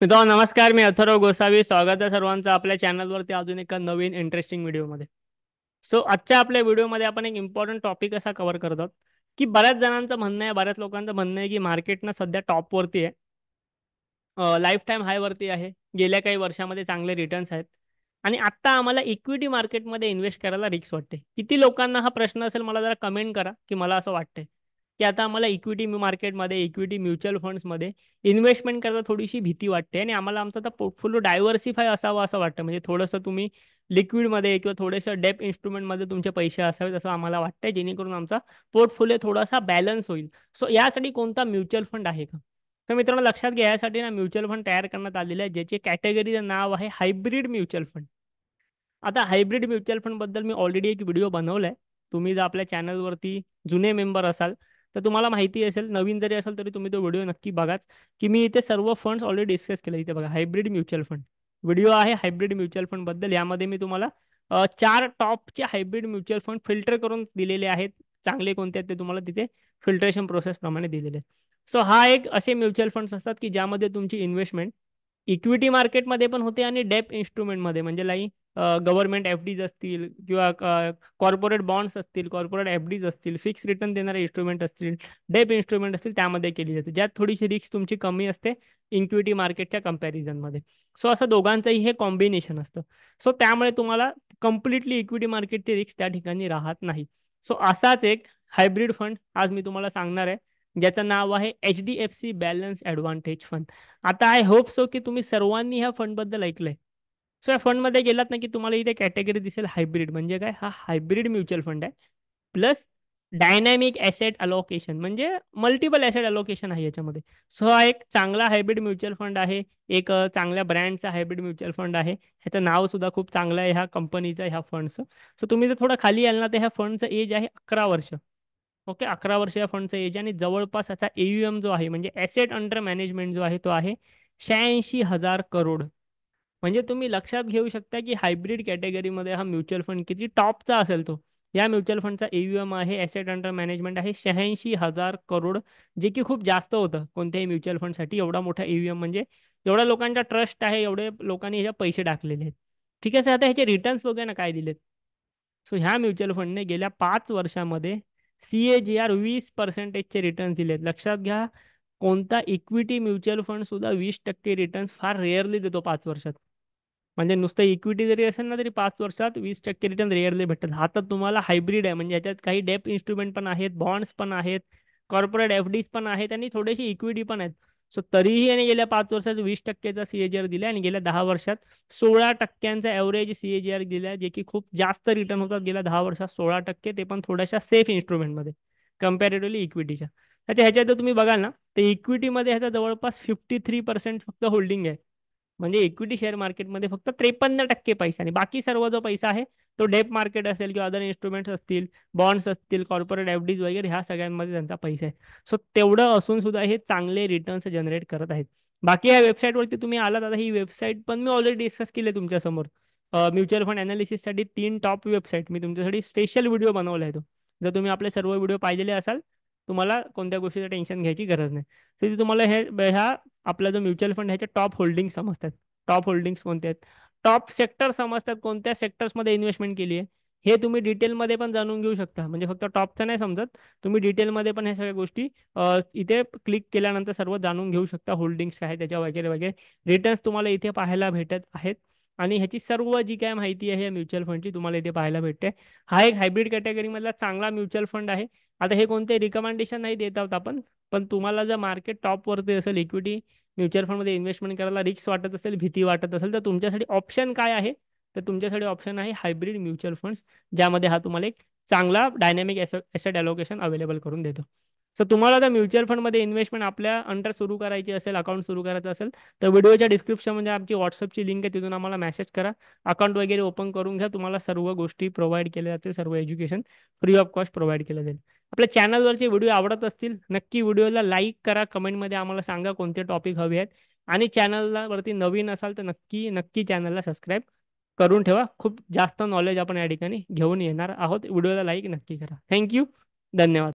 मित्रांनो नमस्कार. मी अथर्व गोसावी. स्वागत आहे सर्वांचं आपल्या चॅनलवरती अजून एका नवीन इंटरेस्टिंग व्हिडिओमध्ये. आजच्या आपल्या व्हिडिओमध्ये आपण एक इम्पॉर्टंट टॉपिक असा कव्हर करतात की बऱ्याच जणांचं म्हणणं आहे, बऱ्याच लोकांचं म्हणणं आहे की मार्केटनं सध्या टॉपवरती आहे, लाईफ टाईम हायवरती आहे. गेल्या काही वर्षामध्ये चांगले रिटर्न्स आहेत आणि आत्ता आम्हाला इक्विटी मार्केटमध्ये इन्व्हेस्ट करायला रिस्क वाटते. किती लोकांना हा प्रश्न असेल मला जरा कमेंट करा की मला असं वाटतंय की आता आम्हाला इक्विटी मार्केटमध्ये, इक्विटी म्युच्युअल फंड्समध्ये इन्व्हेस्टमेंट करायला थोडीशी भीती वाटते आणि आम्हाला आमचा आता पोर्टफोलिओ डायव्हर्सिफाय असावा असं वाटतं. म्हणजे थोडंसं तुम्ही लिक्विडमध्ये किंवा थोडंसं डेप इन्स्ट्रुमेंटमध्ये तुमचे पैसे असावेत असं आम्हाला वाटतंय, जेणेकरून आमचा पोर्टफोलिओ थोडासा बॅलन्स होईल. यासाठी कोणता म्युच्युअल फंड आहे का? तर मित्रांनो लक्षात घ्या, यासाठी ना म्युच्युअल फंड तयार करण्यात आलेले आहे, ज्याचे कॅटेगरीचं नाव आहे हायब्रिड म्युच्युअल फंड. आता हायब्रिड म्युच्युअल फंड बद्दल मी ऑलरेडी एक व्हिडिओ बनवलाय. तुम्ही जर आपल्या चॅनलवरती जुने मेंबर असाल तर तुम्हाला माहिती असेल, नवीन जरी असेल तरी तुम्ही तो व्हिडिओ नक्की बघाच, की मी इथे सर्व फंड्स ऑलरेडी डिस्कस केले. इथे बघा हायब्रिड म्युच्युअल फंड व्हिडिओ आहे हायब्रिड म्युच्युअल फंड बद्दल. यामध्ये मी तुम्हाला चार टॉपचे हायब्रिड म्युच्युअल फंड फिल्टर करून दिलेले आहेत. चांगले कोणते आहेत ते तुम्हाला तिथे फिल्ट्रेशन प्रोसेस प्रमाणे दिलेले आहेत. हा एक असे म्युच्युअल फंड्स असतात की ज्यामध्ये तुमची इन्व्हेस्टमेंट इक्विटी मार्केटमध्ये पण होते आणि डेप इन्स्ट्रुमेंटमध्ये, म्हणजे लाईक गव्हर्नमेंट एफ डीज असतील किंवा कॉर्पोरेट बॉन्ड्स असतील, कॉर्पोरेट एफ डीज असतील, फिक्स रिटर्न देणारे इन्स्ट्रुमेंट असतील, डेप इन्स्ट्रुमेंट असतील, त्यामध्ये केली जाते, ज्यात थोडीशी रिस्क तुमची कमी असते इक्विटी मार्केटच्या कम्पॅरिझनमध्ये. असं दोघांचंही हे कॉम्बिनेशन असतं. त्यामुळे तुम्हाला कम्प्लिटली इक्विटी मार्केटची रिस्क त्या ठिकाणी राहत नाही. असाच एक हायब्रिड फंड आज मी तुम्हाला सांगणार आहे, ज्याचं नाव आहे HDFC बॅलन्स ॲडव्हान्टेज फंड. आता आय होप सो की तुम्ही सर्वांनी ह्या फंड बद्दल ऐकलंय. या फंडमध्ये गेलात ना की तुम्हाला इथे कॅटेगरी दिसेल हायब्रिड. म्हणजे काय? हा हायब्रिड म्युच्युअल फंड आहे प्लस डायनॅमिक ॲसेट अलोकेशन, म्हणजे मल्टिपल ॲसेट अलोकेशन आहे याच्यामध्ये. हा एक चांगला हायब्रिड म्युच्युअल फंड आहे. एक चांगल्या ब्रँडचा हायब्रिड म्युच्युअल फंड आहे. ह्याचं नाव सुद्धा खूप चांगलं आहे ह्या कंपनीचं, ह्या फंडचं. तुम्ही जर थोडं खाली याल ना तर ह्या फंडचं एज आहे 11 वर्ष. ओके, 11 वर्ष या फंडचं एज. आणि जवळपास याचा AUM जो आहे, म्हणजे ॲसेट अंडर मॅनेजमेंट जो आहे, तो आहे 86,000 करोड. म्हणजे तुम्ही लक्षात घेऊ शकता की हायब्रिड कॅटेगरीमध्ये हा म्युच्युअल फंड किती टॉपचा असेल तो. या म्युच्युअल फंडचा AUM आहे, ॲसेट अंडर मॅनेजमेंट आहे 86,000 करोड, जे की खूप जास्त होतं कोणत्याही म्युच्युअल फंडसाठी. एवढा मोठा AUM म्हणजे एवढ्या लोकांचा ट्रस्ट आहे, एवढे लोकांनी ह्याच्या पैसे टाकलेले आहेत. ठीक आहे सर, आता ह्याचे रिटर्न्स बघा ना काय दिलेत. ह्या म्युच्युअल फंडने गेल्या 5 वर्षामध्ये CAGR 20%चे रिटर्न्स दिलेत. लक्षात घ्या, कोणता इक्विटी म्युच्युअल फंड सुद्धा 20% रिटर्न्स फार रेअरली देतो 5 वर्षात. म्हणजे नुसतं इक्विटी जरी असेल ना तरी 5 वर्षात 20% रिटर्न रेअरली भेटतात. हा तर तुम्हाला हायब्रिड आहे, म्हणजे याच्यात काही डेप इन्स्ट्रुमेंट पण आहेत, बॉन्ड्स पण आहेत, कॉर्पोरेट FDs पण आहेत आणि थोडीशी इक्विटी पण आहेत. तरीही याने गेल्या 5 वर्षात 20%चा CAGR दिला आणि गेल्या 10 वर्षात 16% ॲव्हरेज CAGR दिला, जे की खूप जास्त रिटर्न होतात गेल्या 10 वर्षात. 16%, ते पण थोड्याशा सेफ इन्स्ट्रुमेंटमध्ये कम्पॅरेटिव्हली इक्विटीच्या. ह्याच्यात जर तुम्ही बघाल ना तर इक्विटीमध्ये ह्याचा जवळपास 53% फक्त होल्डिंग आहे. म्हणजे इक्विटी शेअर मार्केटमध्ये फक्त 53% पैसा, आणि बाकी सर्व जो पैसा आहे तो डेप मार्केट असेल किंवा अदर इन्स्ट्रुमेंट्स असतील, बॉन्ड्स असतील, कॉर्पोरेट FDs वगैरे, ह्या सगळ्यांमध्ये त्यांचा पैसा आहे. तेवढं असून सुद्धा हे चांगले रिटर्न्स जनरेट करत आहेत. बाकी या वेबसाईटवरती तुम्ही आलात, आता ही वेबसाईट पण मी ऑलरेडी डिस्कस केली तुमच्यासमोर. म्युच्युअल फंड अनालिसिससाठी 3 टॉप वेबसाईट मी तुमच्यासाठी स्पेशल व्हिडिओ बनवला आहे तो. जर तुम्ही आपले सर्व व्हिडिओ पाहिलेले असाल, तुम्हाला कोणत्या गोष्टीचं टेन्शन घ्यायची गरज नाही. तर तुम्हाला ह्या आपला जो म्युच्युअल फंड ह्याचे टॉप होल्डिंग समजतात. टॉप होल्डिंग्स कोणते आहेत, टॉप सेक्टर समजतात, कोणत्या सेक्टर्समध्ये इन्व्हेस्टमेंट केली आहे हे तुम्ही डिटेलमध्ये पण जाणून घेऊ शकता. म्हणजे फक्त टॉपचं नाही समजत, तुम्ही डिटेलमध्ये पण ह्या सगळ्या गोष्टी इथे क्लिक केल्यानंतर सर्व जाणून घेऊ शकता. होल्डिंग्स काय त्याच्या वगैरे वगैरे, रिटर्न्स तुम्हाला इथे पाहायला भेटत आहेत. आणि ह्याची सर्व जी काय माहिती आहे या म्युच्युअल फंडची तुम्हाला इथे पाहायला भेटते. हा एक हायब्रिड कॅटेगरीमधला चांगला म्युच्युअल फंड आहे. आता हे कोणते रिकमेंडेशन नाही देत आहोत आपण, पण तुम्हाला जर मार्केट टॉपवरती असेल, इक्विटी म्युच्युअल फंडमध्ये इन्व्हेस्टमेंट करायला रिस्क वाटत असेल, भीती वाटत असेल, तर तुमच्यासाठी ऑप्शन काय आहे? तर तुमच्यासाठी ऑप्शन आहे हायब्रिड म्युच्युअल फंड्स, ज्यामध्ये हा तुम्हाला एक चांगला डायनॅमिक ॲसेट अलोकेशन अवेलेबल करून देतो. तुम्हाला जर म्युच्युअल फंडमध्ये इन्व्हेस्टमेंट आपल्या अंडर सुरू करायची असेल, अकाउंट सुरू करायचं असेल, तर व्हिडिओच्या डिस्क्रिप्शनमध्ये आमची व्हॉट्सअपची लिंक आहे, तिथून आम्हाला मेसेज करा. अकाउंट वगैरे ओपन करून घ्या. तुम्हाला सर्व गोष्टी प्रोव्हाइड केल्या जातील, सर्व education free of cost provide केलं जाईल. आपल्या चॅनलवरचे व्हिडिओ आवडत असतील नक्की व्हिडिओला लाईक करा, कमेंटमध्ये आम्हाला सांगा कोणते टॉपिक हवे आहेत. आणि चॅनलला वरती नवीन असाल तर नक्की नक्की चॅनलला सबस्क्राईब करून ठेवा. खूप जास्त नॉलेज आपण या ठिकाणी घेऊन येणार आहोत. व्हिडिओला लाईक नक्की करा. थँक्यू. धन्यवाद.